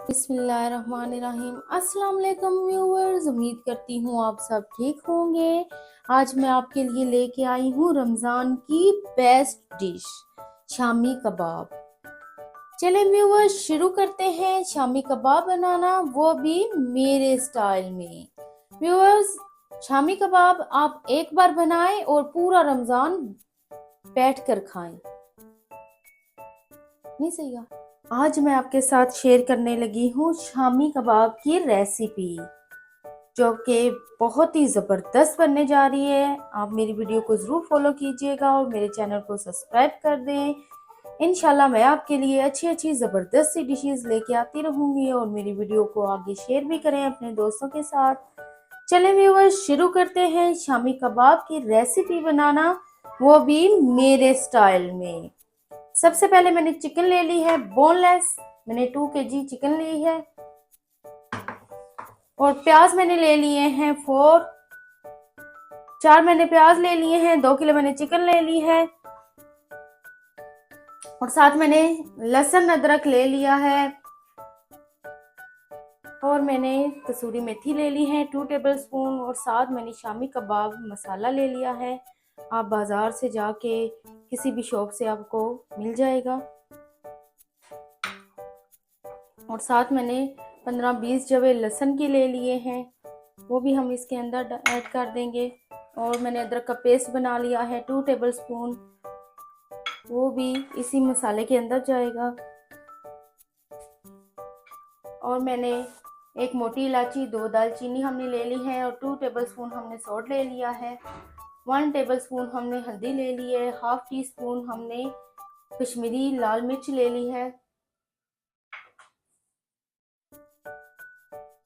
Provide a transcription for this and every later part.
बिस्मिल्लाहिर्रहमानिर्रहीम। अस्सलाम वालेकुम व्यूअर्स, उम्मीद करती हूँ आप सब ठीक होंगे। आज मैं आपके लिए लेके आई हूँ रमज़ान की बेस्ट डिश शामी कबाब। चले व्यूअर्स शुरू करते हैं शामी कबाब बनाना, वो भी मेरे स्टाइल में। व्यूअर्स, शामी कबाब आप एक बार बनाएं और पूरा रमज़ान बैठ कर खाएं। नहीं सही है। आज मैं आपके साथ शेयर करने लगी हूँ शामी कबाब की रेसिपी, जो कि बहुत ही ज़बरदस्त बनने जा रही है। आप मेरी वीडियो को ज़रूर फॉलो कीजिएगा और मेरे चैनल को सब्सक्राइब कर दें। इंशाल्लाह मैं आपके लिए अच्छी अच्छी ज़बरदस्त सी डिशेस लेके आती रहूँगी और मेरी वीडियो को आगे शेयर भी करें अपने दोस्तों के साथ। चलें व्यूअर्स, शुरू करते हैं शामी कबाब की रेसिपी बनाना, वो भी मेरे स्टाइल में। सबसे पहले मैंने चिकन ले ली है बोनलेस, मैंने 2 kg चिकन ली है। और प्याज मैंने ले लिए हैं 4 मैंने प्याज ले लिए हैं। 2 किलो मैंने चिकन ले ली है। और साथ मैंने लहसुन अदरक ले लिया है। और मैंने कसूरी मेथी ले ली है 2 टेबलस्पून। और साथ मैंने शामी कबाब मसाला ले लिया है। आप बाजार से जाके किसी भी शॉप से आपको मिल जाएगा। और साथ मैंने 15-20 जवे लहसुन के ले लिए हैं, वो भी हम इसके अंदर ऐड कर देंगे। और मैंने अदरक का पेस्ट बना लिया है 2 टेबलस्पून, वो भी इसी मसाले के अंदर जाएगा। और मैंने एक मोटी इलायची, 2 दालचीनी हमने ले ली है। और 2 टेबलस्पून हमने सॉल्ट ले लिया है। 1 टेबलस्पून हमने हल्दी ले ली है। हाफ टी स्पून हमने कश्मीरी लाल मिर्च ले ली है।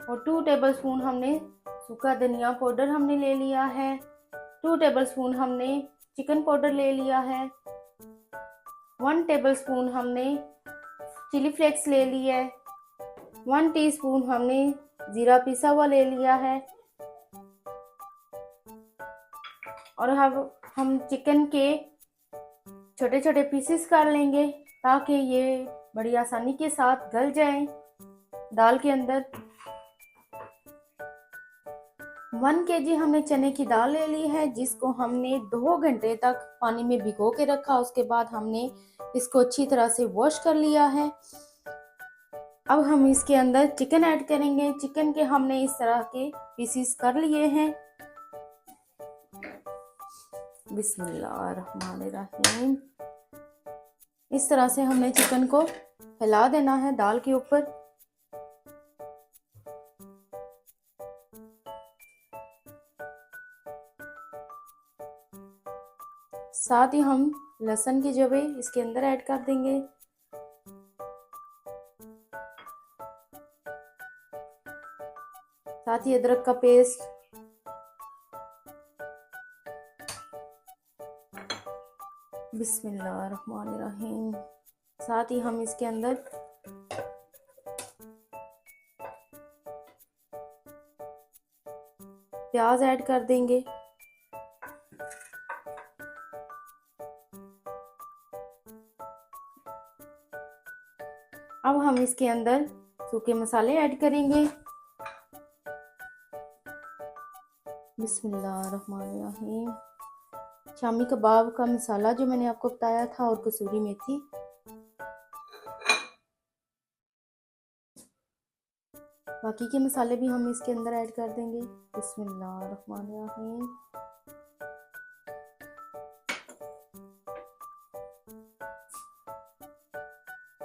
और 2 टेबलस्पून हमने सूखा धनिया पाउडर हमने ले लिया है। 2 टेबलस्पून हमने चिकन पाउडर ले लिया है। 1 टेबलस्पून हमने चिली फ्लेक्स ले ली है। 1 टीस्पून हमने जीरा पिसा हुआ ले लिया है। और अब हम चिकन के छोटे छोटे पीसेस कर लेंगे, ताकि ये बड़ी आसानी के साथ गल जाए दाल के अंदर। 1 kg हमने चने की दाल ले ली है, जिसको हमने 2 घंटे तक पानी में भिगो के रखा। उसके बाद हमने इसको अच्छी तरह से वॉश कर लिया है। अब हम इसके अंदर चिकन ऐड करेंगे। चिकन के हमने इस तरह के पीसेस कर लिए हैं। बिस्मिल्लाहिर्रहमानिर्रहीम। इस तरह से हमने चिकन को फैला देना है दाल के ऊपर। साथ ही हम लहसुन की जवे इसके अंदर ऐड कर देंगे। साथ ही अदरक का पेस्ट, बिस्मिल्लाहिर्रहमानिर्रहीम। साथ ही हम इसके अंदर प्याज ऐड कर देंगे। अब हम इसके अंदर सूखे मसाले ऐड करेंगे। बिस्मिल्लाहिर्रहमानिर्रहीम। शामी कबाब का मसाला जो मैंने आपको बताया था, और कसूरी मेथी। बाकी के मसाले भी हम इसके अंदर ऐड कर देंगे। बिस्मिल्लाहिर्रहमानिर्रहीम।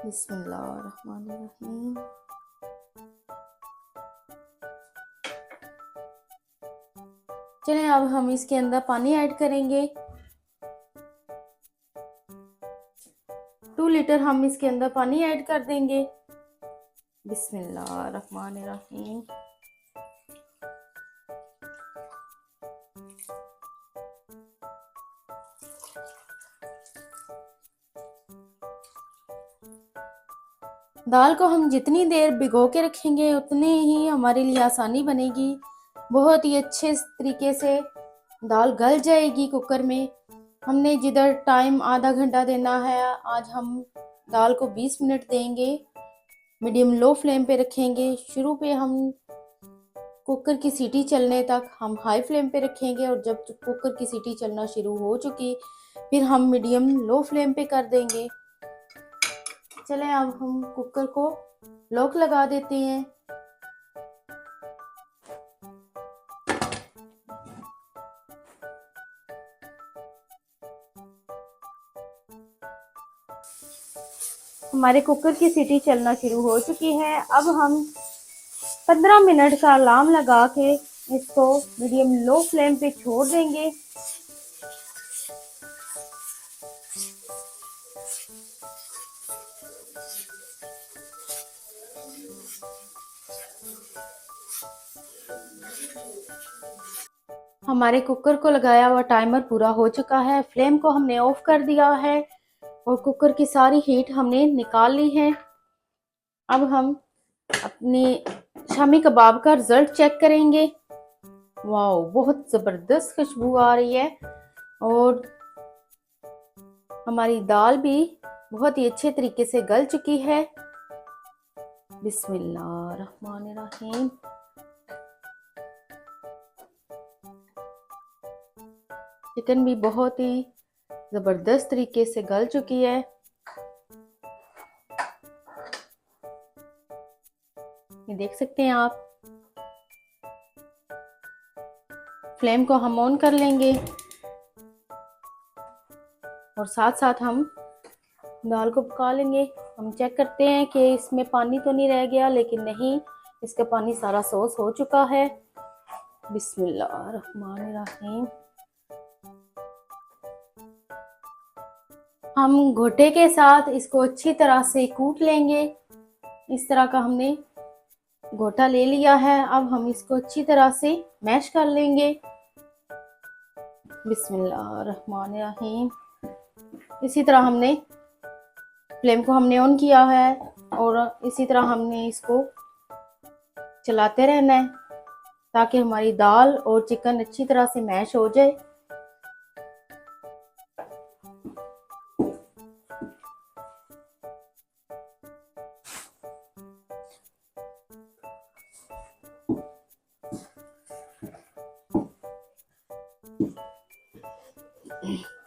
बिस्मिल्लाहिर्रहमानिर्रहीम। चलें, अब हम इसके अंदर पानी ऐड करेंगे। 2 लीटर हम इसके अंदर पानी ऐड कर देंगे। बिस्मिल्लाहिर्रहमानिर्रहीम। दाल को हम जितनी देर भिगो के रखेंगे, उतनी ही हमारे लिए आसानी बनेगी। बहुत ही अच्छे तरीके से दाल गल जाएगी कुकर में। हमने जिधर टाइम आधा घंटा देना है, आज हम दाल को 20 मिनट देंगे। मीडियम लो फ्लेम पे रखेंगे। शुरू पे हम कुकर की सीटी चलने तक हम हाई फ्लेम पे रखेंगे और जब कुकर की सीटी चलना शुरू हो चुकी फिर हम मीडियम लो फ्लेम पे कर देंगे। चलें अब हम कुकर को लॉक लगा देते हैं। हमारे कुकर की सीटी चलना शुरू हो चुकी है। अब हम 15 मिनट का अलार्म लगा के इसको मीडियम लो फ्लेम पे छोड़ देंगे। हमारे कुकर को लगाया हुआ टाइमर पूरा हो चुका है। फ्लेम को हमने ऑफ कर दिया है और कुकर की सारी हीट हमने निकाल ली है। अब हम अपनी शामी कबाब का रिजल्ट चेक करेंगे। वाओ, बहुत ज़बरदस्त खुशबू आ रही है और हमारी दाल भी बहुत ही अच्छे तरीके से गल चुकी है। बिस्मिल्लाहिर्रहमानिर्रहीम। चिकन भी बहुत ही ज़बरदस्त तरीके से गल चुकी है। ये देख सकते हैं आप। फ्लेम को हम ऑन कर लेंगे और साथ साथ हम दाल को पका लेंगे। हम चेक करते हैं कि इसमें पानी तो नहीं रह गया, लेकिन नहीं, इसका पानी सारा सॉस हो चुका है। बिस्मिल्लाहिर्रहमानिर्रहीम। हम घोटे के साथ इसको अच्छी तरह से कूट लेंगे। इस तरह का हमने घोटा ले लिया है। अब हम इसको अच्छी तरह से मैश कर लेंगे। बिस्मिल्लाहिर्रहमानिर्रहीम। इसी तरह हमने फ्लेम को हमने ऑन किया है और इसी तरह हमने इसको चलाते रहना है ताकि हमारी दाल और चिकन अच्छी तरह से मैश हो जाए।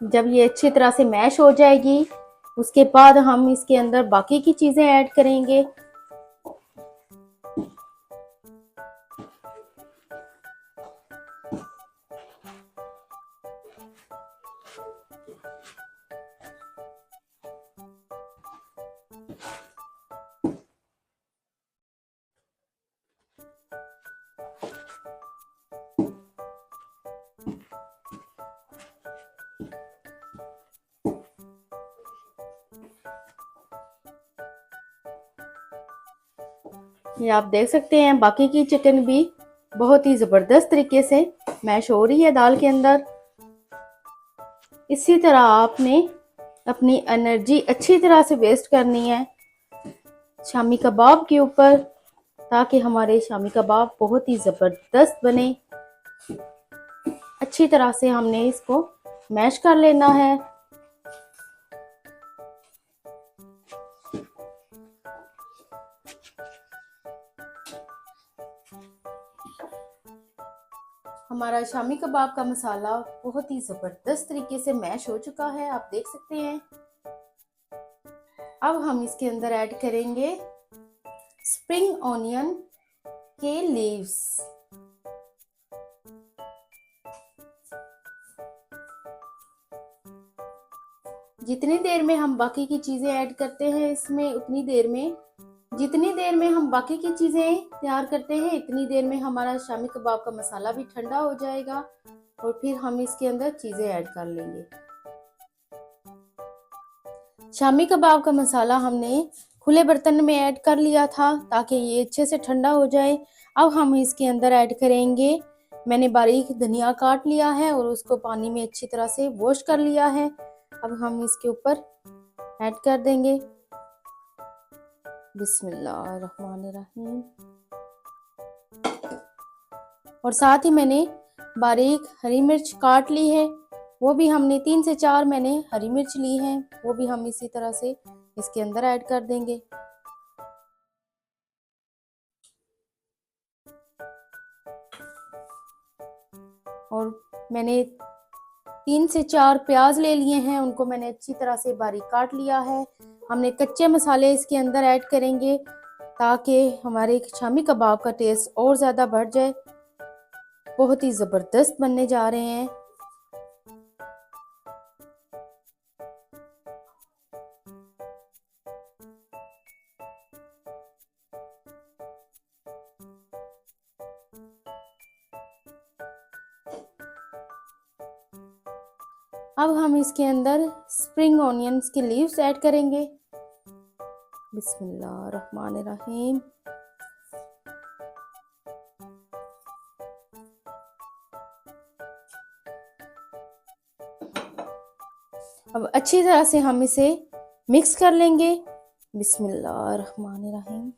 जब ये अच्छी तरह से मैश हो जाएगी उसके बाद हम इसके अंदर बाकी की चीजें ऐड करेंगे। ये आप देख सकते हैं बाकी की चिकन भी बहुत ही ज़बरदस्त तरीके से मैश हो रही है दाल के अंदर। इसी तरह आपने अपनी एनर्जी अच्छी तरह से वेस्ट करनी है शामी कबाब के ऊपर, ताकि हमारे शामी कबाब बहुत ही ज़बरदस्त बने। अच्छी तरह से हमने इसको मैश कर लेना है। हमारा शामी कबाब का मसाला बहुत ही ज़बरदस्त तरीके से मैश हो चुका है, आप देख सकते हैं। अब हम इसके अंदर ऐड करेंगे स्प्रिंग ऑनियन के लीव्स। जितनी देर में हम बाकी की चीज़ें ऐड करते हैं इसमें, जितनी देर में हम बाकी की चीज़ें तैयार करते हैं इतनी देर में हमारा शामी कबाब का मसाला भी ठंडा हो जाएगा और फिर हम इसके अंदर चीज़ें ऐड कर लेंगे। शामी कबाब का मसाला हमने खुले बर्तन में ऐड कर लिया था ताकि ये अच्छे से ठंडा हो जाए। अब हम इसके अंदर ऐड करेंगे, मैंने बारीक धनिया काट लिया है और उसको पानी में अच्छी तरह से वॉश कर लिया है। अब हम इसके ऊपर ऐड कर देंगे। बिस्मिल्लाहिर्रहमानिर्रहीम। और साथ ही मैंने बारीक हरी मिर्च काट ली है, वो भी हमने 3 से 4 मैंने हरी मिर्च ली हैं, वो भी हम इसी तरह से इसके अंदर ऐड कर देंगे। मैंने 3 से 4 प्याज ले लिए हैं, उनको मैंने अच्छी तरह से बारीक काट लिया है। हमने कच्चे मसाले इसके अंदर ऐड करेंगे ताकि हमारे शामी कबाब का टेस्ट और ज़्यादा बढ़ जाए। बहुत ही ज़बरदस्त बनने जा रहे हैं। अब हम इसके अंदर स्प्रिंग ऑनियंस के लीव्स ऐड करेंगे। बिस्मिल्लाहिर्रहमानिर्रहीम। अब अच्छी तरह से हम इसे मिक्स कर लेंगे। बिस्मिल्लाहिर्रहमानिर्रहीम।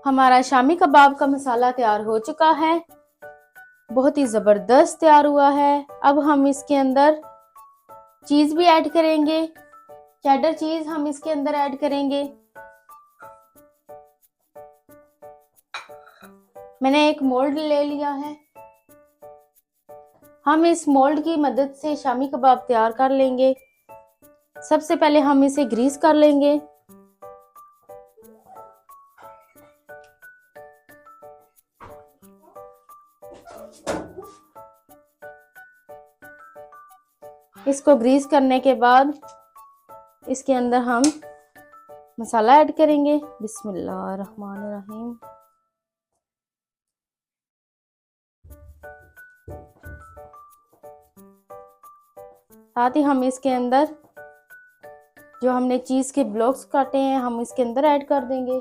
हमारा शामी कबाब का मसाला तैयार हो चुका है, बहुत ही ज़बरदस्त तैयार हुआ है। अब हम इसके अंदर चीज़ भी ऐड करेंगे, चेडर चीज़ हम इसके अंदर ऐड करेंगे। मैंने एक मोल्ड ले लिया है, हम इस मोल्ड की मदद से शामी कबाब तैयार कर लेंगे। सबसे पहले हम इसे ग्रीस कर लेंगे। इसको ग्रीस करने के बाद इसके अंदर हम मसाला ऐड करेंगे। बिस्मिल्लाहिर्रहमानिर्रहीम। साथ ही हम इसके अंदर जो हमने चीज़ के ब्लॉक्स काटे हैं हम इसके अंदर ऐड कर देंगे।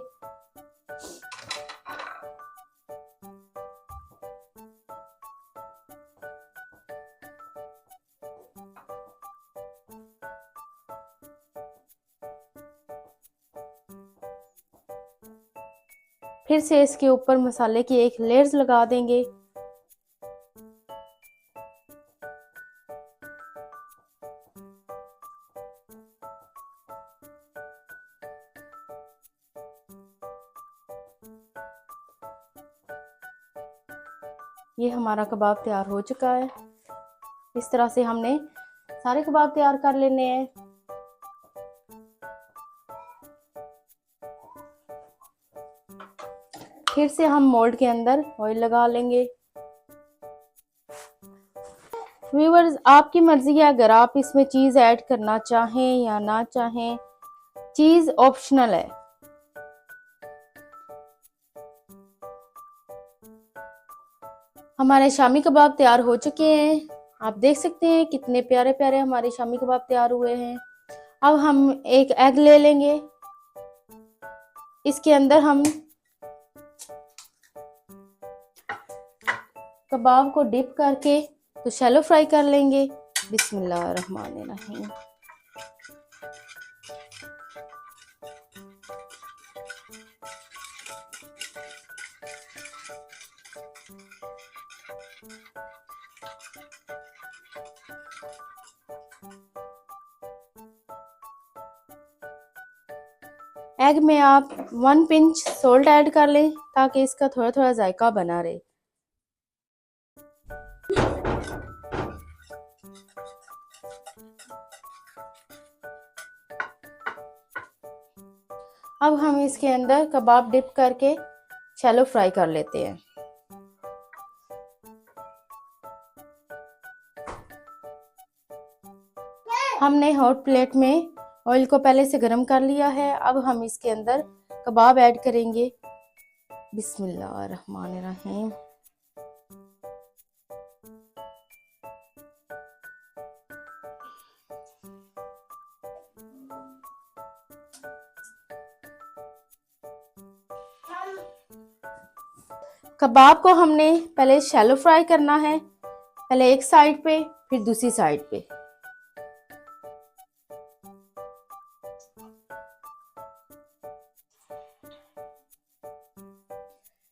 फिर से इसके ऊपर मसाले की एक लेयर्स लगा देंगे। ये हमारा कबाब तैयार हो चुका है। इस तरह से हमने सारे कबाब तैयार कर लेने हैं। फिर से हम मोल्ड के अंदर ऑयल लगा लेंगे। व्यूअर्स, आपकी मर्जी है, अगर आप इसमें चीज़ ऐड करना चाहें या ना चाहें, चीज़ ऑप्शनल है। हमारे शामी कबाब तैयार हो चुके हैं। आप देख सकते हैं कितने प्यारे प्यारे हमारे शामी कबाब तैयार हुए हैं। अब हम एक एग ले लेंगे, इसके अंदर हम कबाब को डिप करके तो शैलो फ्राई कर लेंगे। बिस्मिल्लाहिर्रहमानिर्रहीम। एग में आप 1 पिंच सोल्ट ऐड कर लें ताकि इसका थोड़ा थोड़ा जायका बना रहे। अब हम इसके अंदर कबाब डिप करके शैलो फ्राई कर लेते हैं। हमने हॉट प्लेट में ऑयल को पहले से गर्म कर लिया है। अब हम इसके अंदर कबाब ऐड करेंगे। बिस्मिल्लाहिर्रहमानिर्रहीम। कबाब को हमने पहले शैलो फ्राई करना है, पहले एक साइड पे फिर दूसरी साइड पे।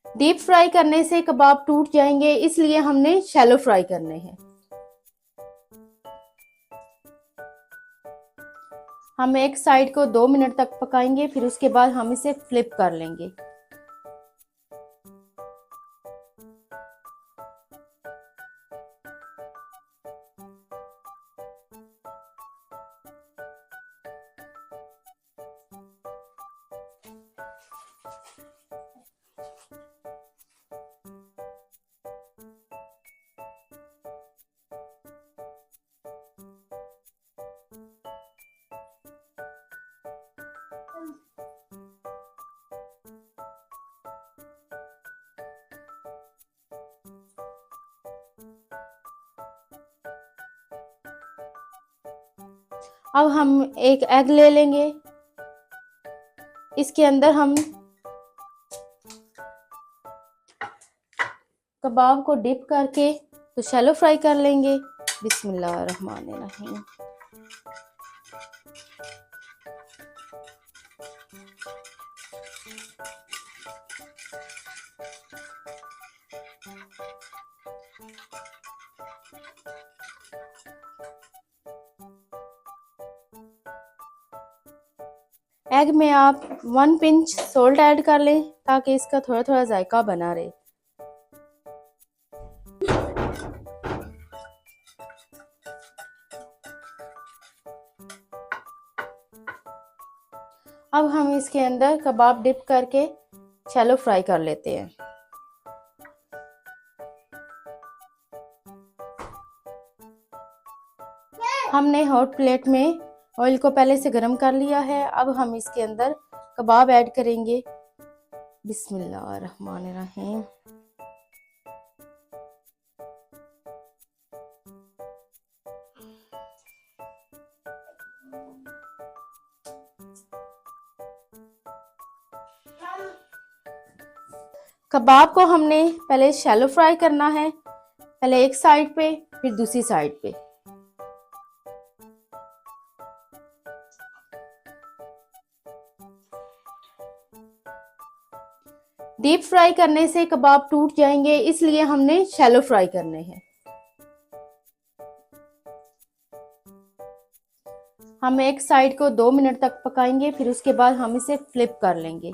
डीप फ्राई करने से कबाब टूट जाएंगे, इसलिए हमने शैलो फ्राई करने हैं। हम एक साइड को 2 मिनट तक पकाएंगे, फिर उसके बाद हम इसे फ्लिप कर लेंगे। अब हम एक एग ले लेंगे, इसके अंदर हम कबाब को डिप करके तो शैलो फ्राई कर लेंगे। बिस्मिल्लाहिर्रहमानिर्रहीम। एग में आप 1 पिंच सोल्ट ऐड कर लें ताकि इसका थोड़ा थोड़ा जायका बना रहे। अब हम इसके अंदर कबाब डिप करके शैलो फ्राई कर लेते हैं। हमने हॉट प्लेट में ऑयल को पहले से गर्म कर लिया है। अब हम इसके अंदर कबाब ऐड करेंगे। बिस्मिल्लाहिर्रहमानिर्रहीम। कबाब को हमने पहले शैलो फ्राई करना है, पहले एक साइड पे फिर दूसरी साइड पे। डीप फ्राई करने से कबाब टूट जाएंगे, इसलिए हमने शैलो फ्राई करने हैं। हम एक साइड को 2 मिनट तक पकाएंगे, फिर उसके बाद हम इसे फ्लिप कर लेंगे।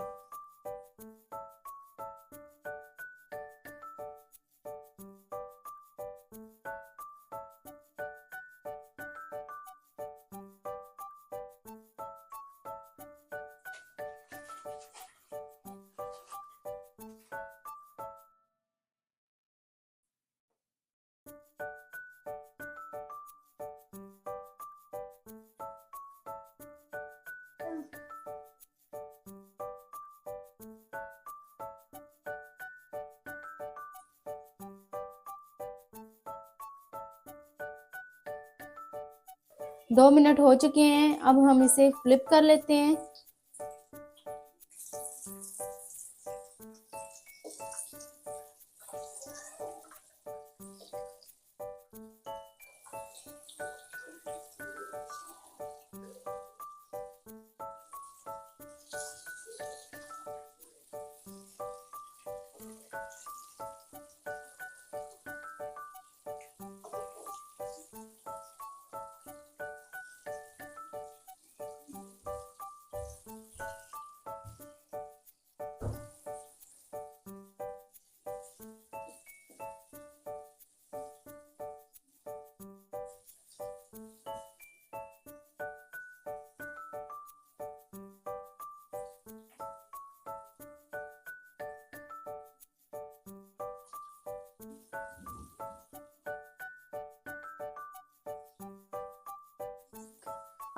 दो मिनट हो चुके हैं, अब हम इसे फ्लिप कर लेते हैं।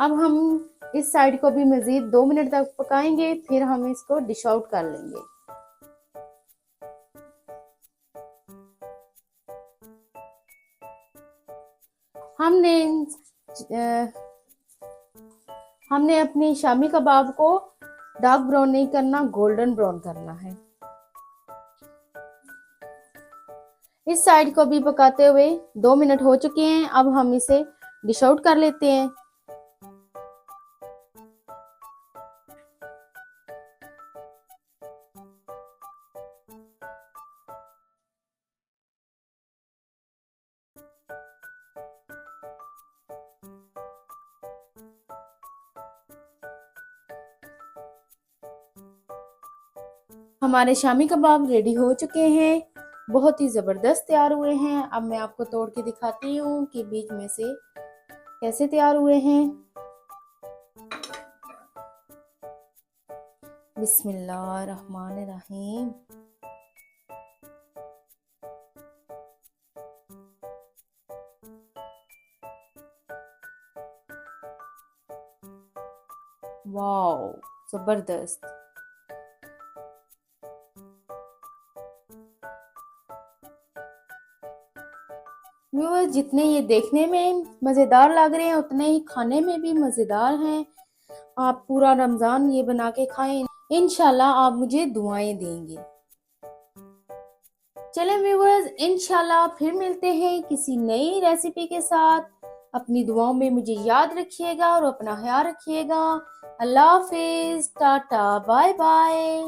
अब हम इस साइड को भी मजीद 2 मिनट तक पकाएंगे, फिर हम इसको डिश आउट कर लेंगे। हमने हमने अपनी शामी कबाब को डार्क ब्राउन नहीं करना, गोल्डन ब्राउन करना है। इस साइड को भी पकाते हुए 2 मिनट हो चुके हैं, अब हम इसे डिश आउट कर लेते हैं। हमारे शामी कबाब रेडी हो चुके हैं, बहुत ही ज़बरदस्त तैयार हुए हैं। अब मैं आपको तोड़ के दिखाती हूँ कि बीच में से कैसे तैयार हुए हैं। बिस्मिल्लाहिर्रहमानिर्रहीम। वाओ, ज़बरदस्त। व्यूअर्स, जितने ये देखने में मज़ेदार लग रहे हैं उतने ही खाने में भी मज़ेदार हैं। आप पूरा रमज़ान ये बना के खाएं, इंशाल्लाह आप मुझे दुआएं देंगे। चलें व्यूअर्स, इंशाल्लाह फिर मिलते हैं किसी नई रेसिपी के साथ। अपनी दुआओं में मुझे याद रखिएगा और अपना ख्याल रखिएगा। अल्लाह हाफिज़, टाटा, बाय बाय।